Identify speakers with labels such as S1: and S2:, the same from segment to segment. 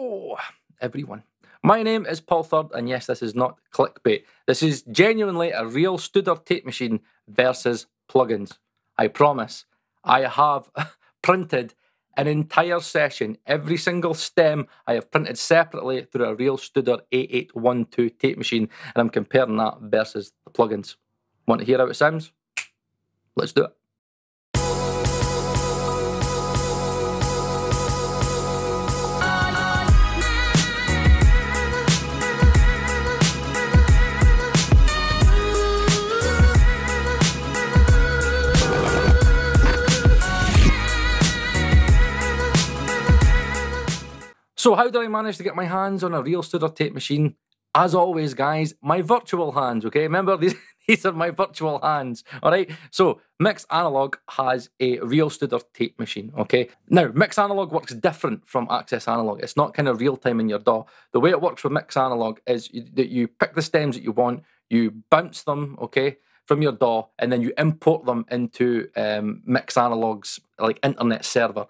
S1: Hello, everyone. My name is Paul Third, and yes, this is not clickbait. This is genuinely a real Studer tape machine versus plugins. I promise. I have printed an entire session. Every single stem I have printed separately through a real Studer A800 tape machine, and I'm comparing that versus the plugins. Want to hear how it sounds? Let's do it. So how did I manage to get my hands on a real Studer tape machine? As always, guys, my virtual hands, okay? Remember, these are my virtual hands, all right? So Mix Analog has a real Studer tape machine, okay? Now, Mix Analog works different from Access Analog. It's not kind of real-time in your DAW. The way it works with Mix Analog is that you pick the stems that you want, you bounce them, okay, from your DAW, and then you import them into Mix Analog's like internet server.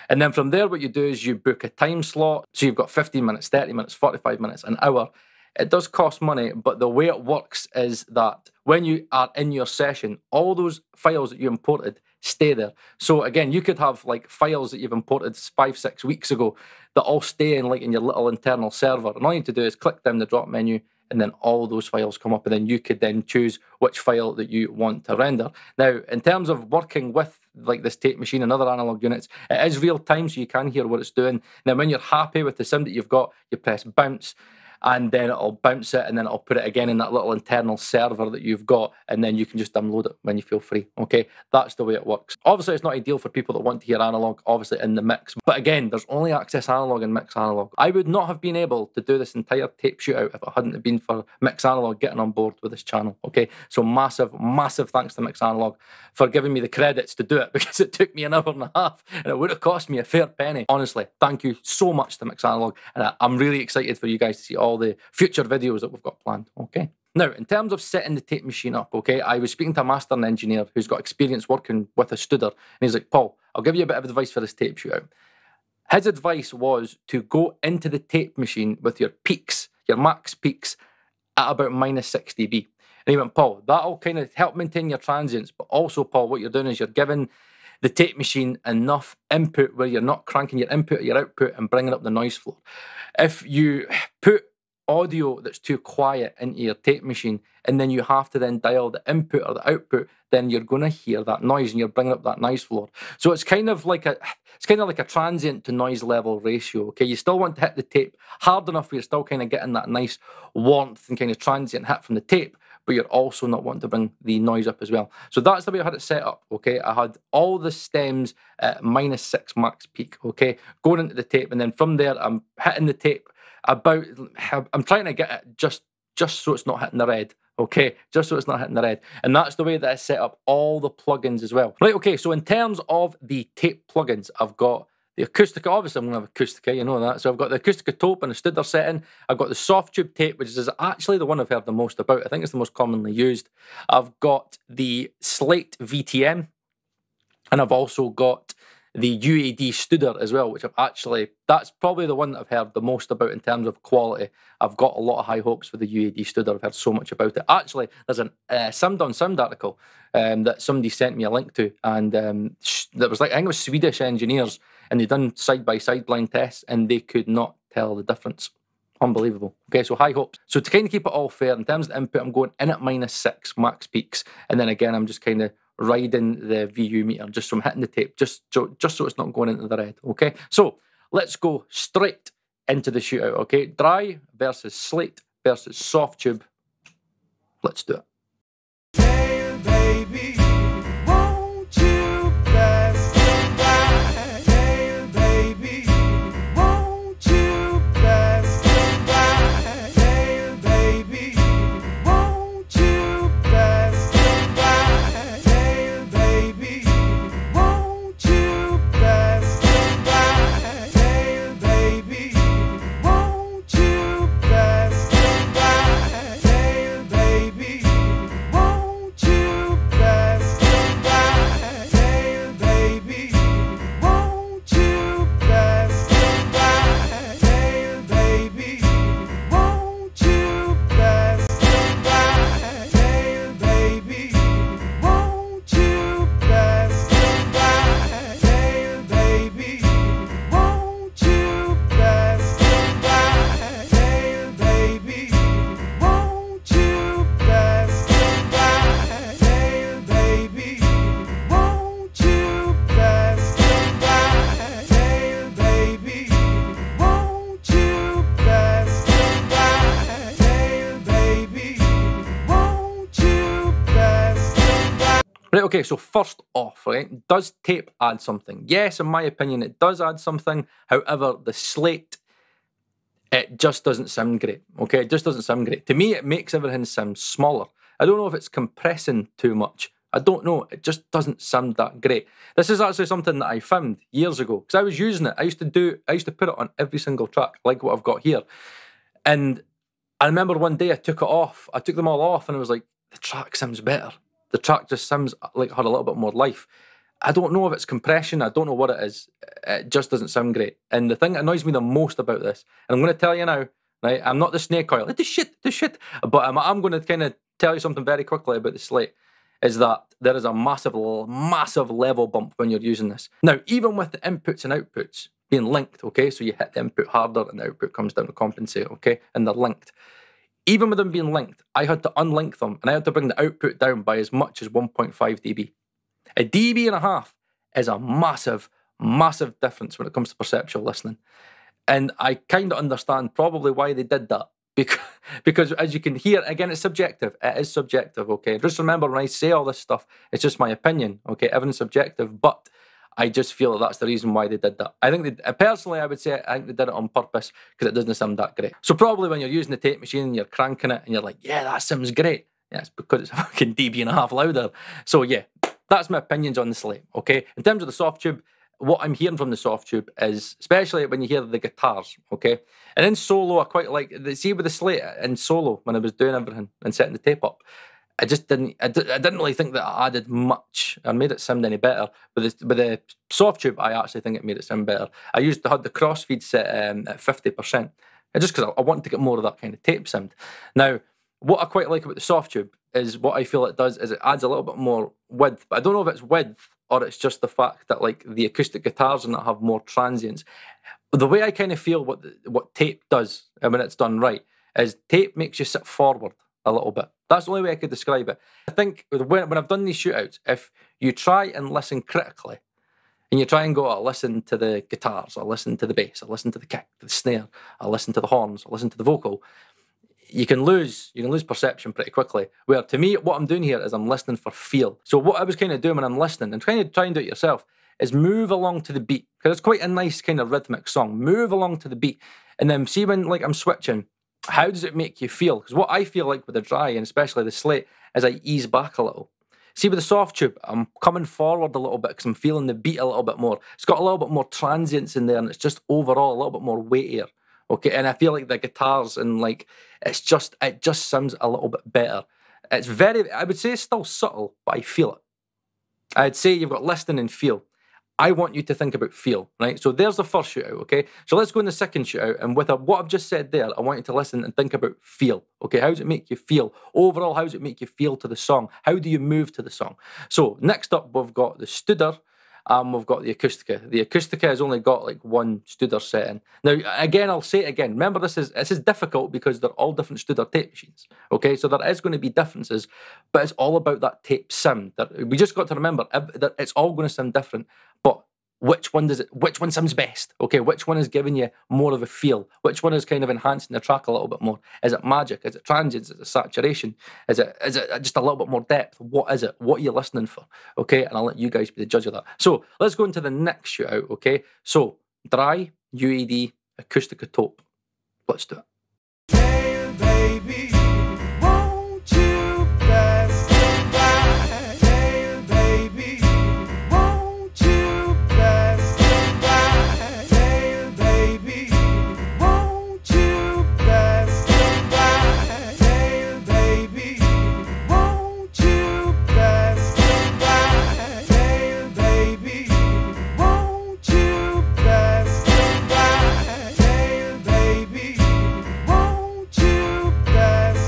S1: And then from there, what you do is you book a time slot. So you've got 15 minutes, 30 minutes, 45 minutes, an hour. It does cost money, but the way it works is that when you are in your session, all those files that you imported stay there. So again, you could have like files that you've imported 5-6 weeks ago that all stay in like in your little internal server. And all you need to do is click down the drop menu, and then all those files come up, and then you could then choose which file that you want to render. Now, in terms of working with like this tape machine and other analog units, it is real time, so you can hear what it's doing. Now, when you're happy with the sound that you've got, you press bounce, and then it'll bounce it, and then it'll put it again in that little internal server that you've got, and then you can just download it when you feel free, okay? That's the way it works. Obviously, it's not ideal for people that want to hear analog, obviously, in the mix. But again, there's only Access Analog and Mix Analog. I would not have been able to do this entire tape shootout if it hadn't been for Mix Analog getting on board with this channel, okay? So massive, massive thanks to Mix Analog for giving me the credits to do it, because it took me an hour and a half, and it would have cost me a fair penny. Honestly, thank you so much to Mix Analog, and I'm really excited for you guys to see all the future videos that we've got planned, okay? Now, in terms of setting the tape machine up, okay, I was speaking to a mastering engineer who's got experience working with a Studer, and he's like, Paul, I'll give you a bit of advice for this tape shootout. His advice was to go into the tape machine with your peaks, your max peaks, at about -6 dB. And he went, Paul, that'll kind of help maintain your transients, but also, Paul, what you're doing is you're giving the tape machine enough input where you're not cranking your input or your output and bringing up the noise floor. If you put audio that's too quiet into your tape machine, and then you have to then dial the input or the output, then you're going to hear that noise, and you're bringing up that noise floor. So it's kind of like a transient to noise level ratio. Okay, you still want to hit the tape hard enough where you're still kind of getting that nice warmth and kind of transient hit from the tape, but you're also not wanting to bring the noise up as well. So that's the way I had it set up. Okay, I had all the stems at -6 max peak. Okay, going into the tape, and then from there I'm hitting the tape about, I'm trying to get it just so it's not hitting the red, okay? Just so it's not hitting the red. And that's the way that I set up all the plugins as well. Right, okay, so in terms of the tape plugins, I've got the Acustica, obviously I'm going to have Acustica, you know that. So I've got the Acustica Taupe and the Studer setting. I've got the Softube tape, which is actually the one I've heard the most about. I think it's the most commonly used. I've got the Slate VTM, and I've also got the UAD Studer as well, which that's probably the one that I've heard the most about in terms of quality. I've got a lot of high hopes for the UAD Studer. I've heard so much about it. Actually, there's a Sound on Sound article that somebody sent me a link to, and that was like, I think it was Swedish engineers, and they done side-by-side blind tests, and they could not tell the difference. Unbelievable. Okay, so high hopes. So to kind of keep it all fair, in terms of the input, I'm going in at -6 max peaks, and then again, I'm just kind of riding the VU meter just from hitting the tape, just so it's not going into the red, okay? So let's go straight into the shootout, okay? Dry versus Slate versus Softube. Let's do it.
S2: Hey, baby, won't you pass the wine? Hey, baby, won't you pass the wine? Hey, baby, won't you pass the wine? Hey, baby, won't you pass the wine? Hey, baby, won't you pass the wine? Hey, baby.
S1: Right, okay, so first off, right, does tape add something? Yes, in my opinion, it does add something. However, the Slate, it just doesn't sound great, okay? It just doesn't sound great. To me, it makes everything sound smaller. I don't know if it's compressing too much. I don't know. It just doesn't sound that great. This is actually something that I found years ago, because I was using it. I used to put it on every single track, like what I've got here. And I remember one day I took it off. I took them all off, and I was like, the track sounds better. The track just sounds like it had a little bit more life. I don't know if it's compression. I don't know what it is. It just doesn't sound great. And the thing that annoys me the most about this, and I'm going to tell you now, right? I'm not the snake oil. This shit. But I'm going to kind of tell you something very quickly about the Slate, is that there is a massive level bump when you're using this. Now, even with the inputs and outputs being linked, okay? So you hit the input harder and the output comes down to compensate, okay? And they're linked. Even with them being linked, I had to unlink them, and I had to bring the output down by as much as 1.5 dB. A dB and a half is a massive difference when it comes to perceptual listening. And I kind of understand probably why they did that. Because as you can hear, again, it's subjective. It is subjective, okay? Just remember, when I say all this stuff, it's just my opinion, okay? Everything's subjective, but I just feel that that's the reason why they did that. I think personally, I would say I think they did it on purpose, because it doesn't sound that great. So probably when you're using the tape machine and you're cranking it and you're like, yeah, that sounds great. Yeah, it's because it's a fucking dB and a half louder. So yeah, that's my opinions on the Slate, okay? In terms of the Softube, what I'm hearing from the Softube is, especially when you hear the guitars, okay? And in solo, I quite like, see with the Slate in solo, when I was doing everything and setting the tape up, I didn't really think that it added much or made it sound any better. With the Softube, I actually think it made it sound better. I had the crossfeed set at 50%, just because I wanted to get more of that kind of tape sound. Now, what I quite like about the Softube is what I feel it does is it adds a little bit more width. But I don't know if it's width or it's just the fact that like the acoustic guitars and that have more transients. The way I kind of feel what tape does, and when it's done right, is tape makes you sit forward a little bit. That's the only way I could describe it. I think when I've done these shootouts, if you try and listen critically, and you try and go, I'll listen to the guitars, I'll listen to the bass, I'll listen to the kick, to the snare, I'll listen to the horns, I'll listen to the vocal, you can lose perception pretty quickly. Where to me, what I'm doing here is I'm listening for feel. So what I was kind of doing when I'm listening, and trying to try and do it yourself, is move along to the beat, because it's quite a nice kind of rhythmic song. Move along to the beat, and then see when like I'm switching, how does it make you feel? Because what I feel like with the dry, and especially the Slate, is I ease back a little. See, with the Softube, I'm coming forward a little bit because I'm feeling the beat a little bit more. It's got a little bit more transients in there, and it's just overall a little bit more weightier. Okay, and I feel like the guitars and like it just sounds a little bit better. It's very, I would say it's still subtle, but I feel it. I'd say you've got listening and feel. I want you to think about feel, right? So there's the first shootout, okay? So let's go in the second shootout, and with what I've just said there, I want you to listen and think about feel, okay? How does it make you feel? Overall, how does it make you feel to the song? How do you move to the song? So next up, we've got the Studer, we've got the Acustica. The Acustica has only got like one Studer setting. Now, again, I'll say it again. Remember, this is difficult because they're all different Studer tape machines, okay? So there is going to be differences, but it's all about that tape sound. We just got to remember that it's all going to sound different, but which one sounds best? Okay, which one is giving you more of a feel? Which one is kind of enhancing the track a little bit more? Is it magic? Is it transients? Is it saturation? Is it just a little bit more depth? What is it? What are you listening for? Okay, and I'll let you guys be the judge of that. So let's go into the next shootout, okay? So dry, UAD, Acustica Taupe. Let's do it.
S2: Hey, baby, won't you pass me by? Hey, baby, won't you pass me by? Hey, baby, won't you pass me by? Hey, baby, won't you pass me by? Hey, baby, won't you pass me by? Hey, baby, won't you pass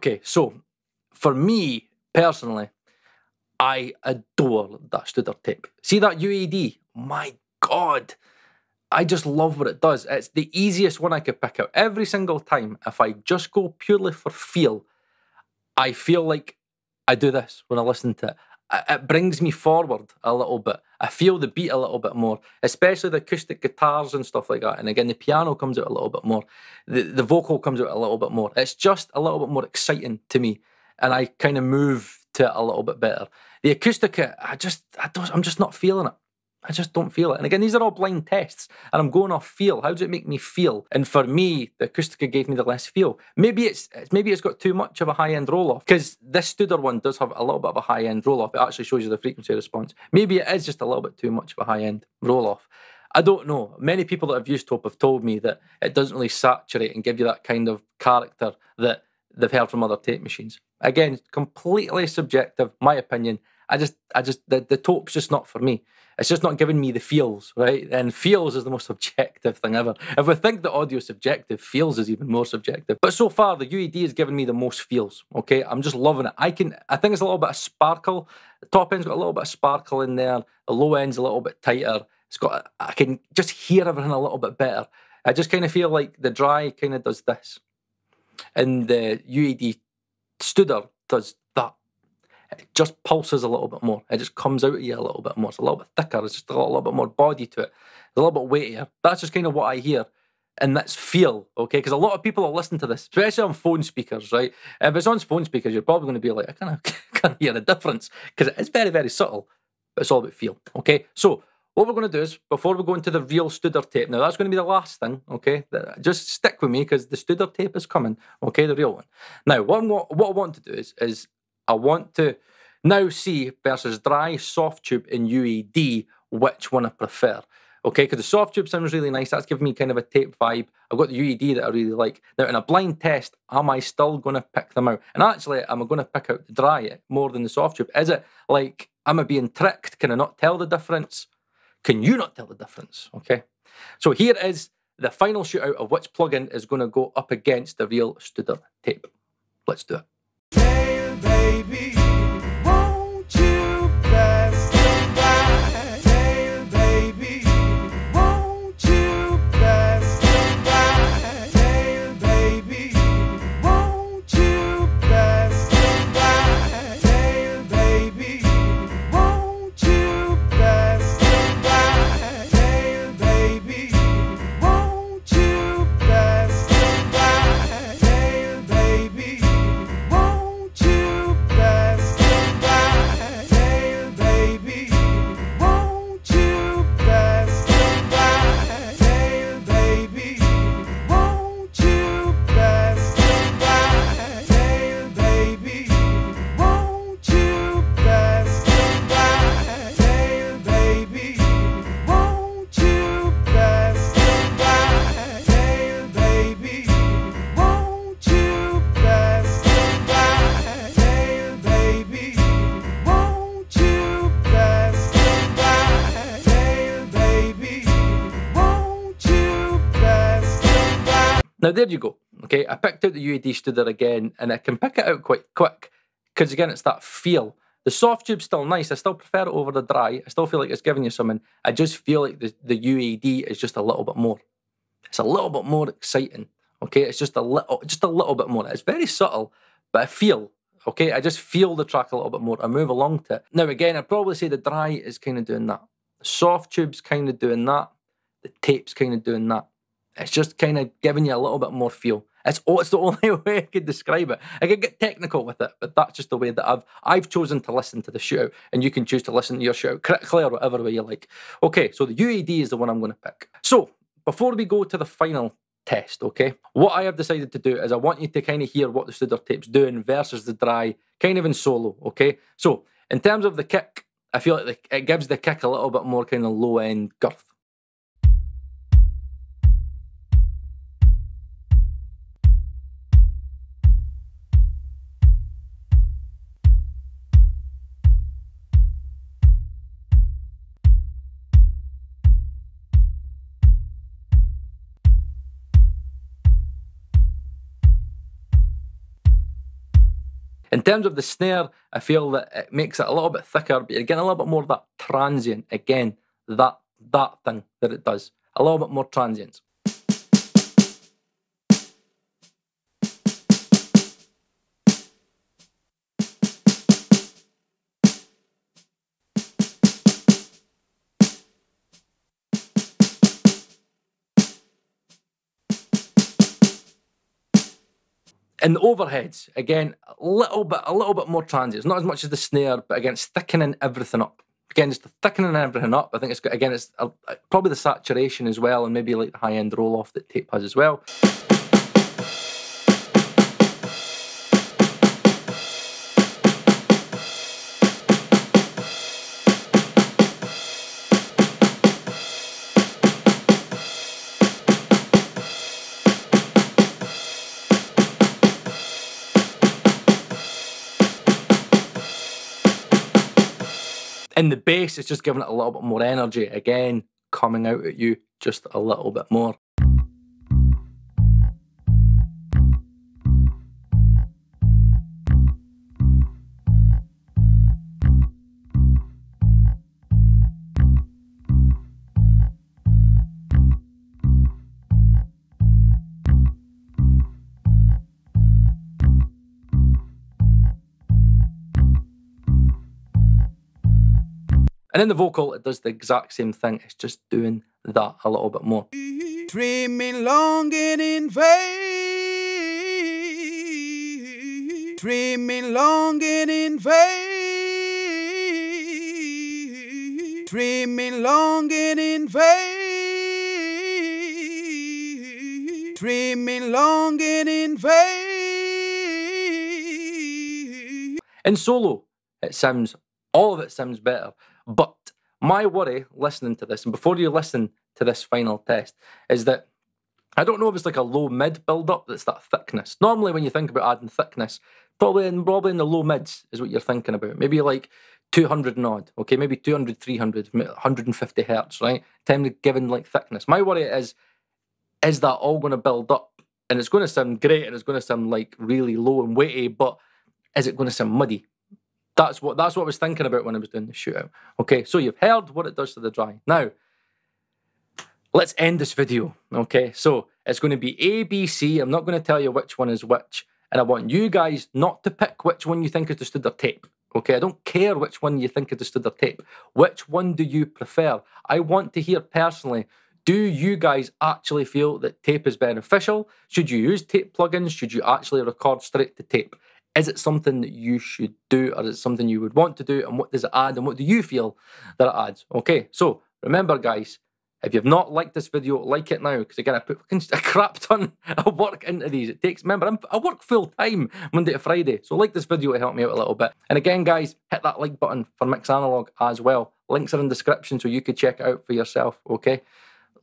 S1: Okay, so for me personally, I adore that Studer tape. See that UAD? My God, I just love what it does. It's the easiest one I could pick out. Every single time, if I just go purely for feel, I feel like I do this when I listen to it. It brings me forward a little bit. I feel the beat a little bit more, especially the acoustic guitars and stuff like that. And again, the piano comes out a little bit more. The vocal comes out a little bit more. It's just a little bit more exciting to me. And I kind of move to it a little bit better. The Acustica, I'm just not feeling it. I just don't feel it. And again, these are all blind tests, and I'm going off feel. How does it make me feel? And for me, the Acustica gave me the less feel. Maybe it's got too much of a high-end roll-off, because this Studer one does have a little bit of a high-end roll-off. It actually shows you the frequency response. Maybe it is just a little bit too much of a high-end roll-off. I don't know. Many people that have used Taupe have told me that it doesn't really saturate and give you that kind of character that they've heard from other tape machines. Again, completely subjective, my opinion. The Taupe's just not for me. It's just not giving me the feels, right? And feels is the most subjective thing ever. If we think the audio is subjective, feels is even more subjective. But so far, the UAD has given me the most feels, okay? I'm just loving it. I think it's a little bit of sparkle. The top end's got a little bit of sparkle in there. The low end's a little bit tighter. I can just hear everything a little bit better. I just kind of feel like the dry kind of does this. And the UAD Studer does that. It just pulses a little bit more. It just comes out of you a little bit more. It's a little bit thicker. It's just a little bit more body to it. It's a little bit weightier. That's just kind of what I hear. And that's feel, okay? Because a lot of people will listen to this, especially on phone speakers, right? If it's on phone speakers, you're probably going to be like, I can't hear the difference, because it's very, very subtle. But it's all about feel, okay? So what we're going to do is, before we go into the real Studer tape, now that's going to be the last thing, okay? Just stick with me, because the Studer tape is coming, okay? The real one. Now, what I want to do is I want to now see versus dry, Softube, and UAD, which one I prefer. Okay, because the Softube sounds really nice. That's giving me kind of a tape vibe. I've got the UAD that I really like. Now, in a blind test, am I still going to pick them out? And actually, am I going to pick out the dry more than the Softube? Is it like, am I being tricked? Can I not tell the difference? Can you not tell the difference? Okay, so here is the final shootout of which plugin is going to go up against the real Studer tape. Let's do it.
S2: Hey, baby, won't you pass the by? Hey, baby, won't you pass the by? Hey, baby, won't you pass the by? Hey, baby, won't you pass the by? Hey, baby, won't you pass the by? Hey, baby, won't you pass the by? Hey, baby, won't you pass the by? Hey, baby, won't you pass the by? Hey, baby, won't you pass the by? Hey, baby, won't you pass the by? Hey, baby, won't you pass the by? Hey, baby, won't you pass the by? Hey, baby, won't you pass the by?
S1: Now, there you go. Okay, I picked out the UAD Studer again, and I can pick it out quite quick, because again, it's that feel. The Softube's still nice. I still prefer it over the dry. I still feel like it's giving you something. I just feel like the UAD is just a little bit more. It's a little bit more exciting. Okay, it's just a little bit more. It's very subtle, but I feel. Okay, I just feel the track a little bit more. I move along to it. Now, again, I'd probably say the dry is kind of doing that. The Softube's kind of doing that. The tape's kind of doing that. It's just kind of giving you a little bit more feel. It's the only way I could describe it. I could get technical with it, but that's just the way that I've chosen to listen to the shootout, and you can choose to listen to your shootout critically or whatever way you like. Okay, so the UAD is the one I'm going to pick. So, before we go to the final test, okay, what I have decided to do is I want you to kind of hear what the Studer tape's doing versus the dry, kind of in solo, okay? So, in terms of the kick, I feel like it gives the kick a little bit more kind of low-end girth. In terms of the snare, I feel that it makes it a little bit thicker, but you're getting a little bit more of that transient. Again, that thing that it does. A little bit more transient. In the overheads, again, a little bit more transient. It's not as much as the snare, but again, it's thickening everything up. Again, it's thickening everything up. I think it's got, again, it's probably the saturation as well, and maybe like the high-end roll-off that tape has as well. In the bass, it's just giving it a little bit more energy. Again, coming out at you just a little bit more. And in the vocal, it does the exact same thing. It's just doing that a little bit more.
S2: Dreaming long and in vain. Dreaming long and in vain. Dreaming long and in vain. Dreaming long and in vain.
S1: In solo, it sounds, all of it sounds better. But my worry listening to this, and before you listen to this final test, is that I don't know if it's like a low-mid build-up that's that thickness. Normally when you think about adding thickness, probably in the low mids is what you're thinking about. Maybe like 200 and odd, okay? Maybe 200, 300, 150 hertz, right? Time to giving like thickness. My worry is that all going to build up? And it's going to sound great and it's going to sound like really low and weighty, but is it going to sound muddy? That's what I was thinking about when I was doing the shootout. Okay, so you've heard what it does to the dry. Now, let's end this video. Okay, so it's going to be A, B, C. I'm not going to tell you which one is which. And I want you guys not to pick which one you think is the Studer tape. Okay, I don't care which one you think is the Studer tape. Which one do you prefer? I want to hear personally, do you guys actually feel that tape is beneficial? Should you use tape plugins? Should you actually record straight to tape? Is it something that you should do, or is it something you would want to do, and what does it add, and what do you feel that it adds? Okay, so remember guys, if you've not liked this video, like it now, because again, I put a crap ton of work into these. It takes, remember, I work full time Monday to Friday, so like this video to help me out a little bit. And again guys, hit that like button for Mix Analog as well. Links are in the description so you could check it out for yourself, okay?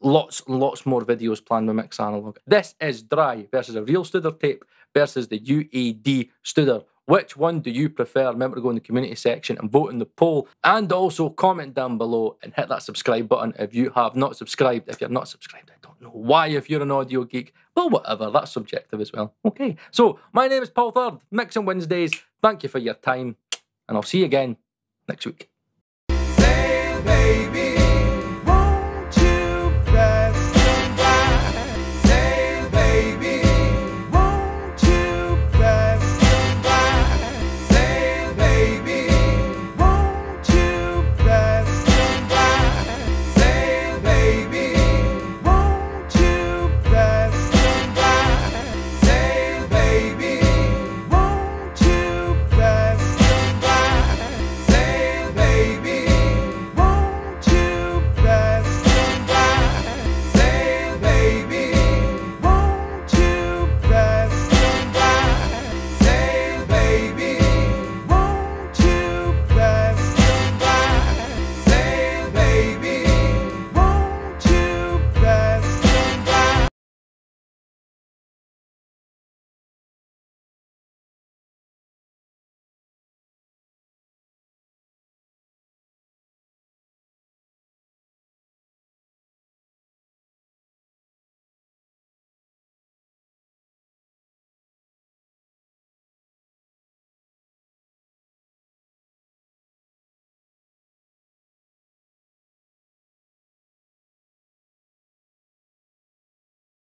S1: Lots and lots more videos planned with Mix Analog. This is dry versus a real Studer tape versus the UAD Studer. Which one do you prefer? Remember to go in the community section and vote in the poll. And also comment down below and hit that subscribe button if you have not subscribed. If you're not subscribed, I don't know why if you're an audio geek. Well, whatever, that's subjective as well. Okay, so my name is Paul Third, Mixing Wednesdays. Thank you for your time, and I'll see you again next week.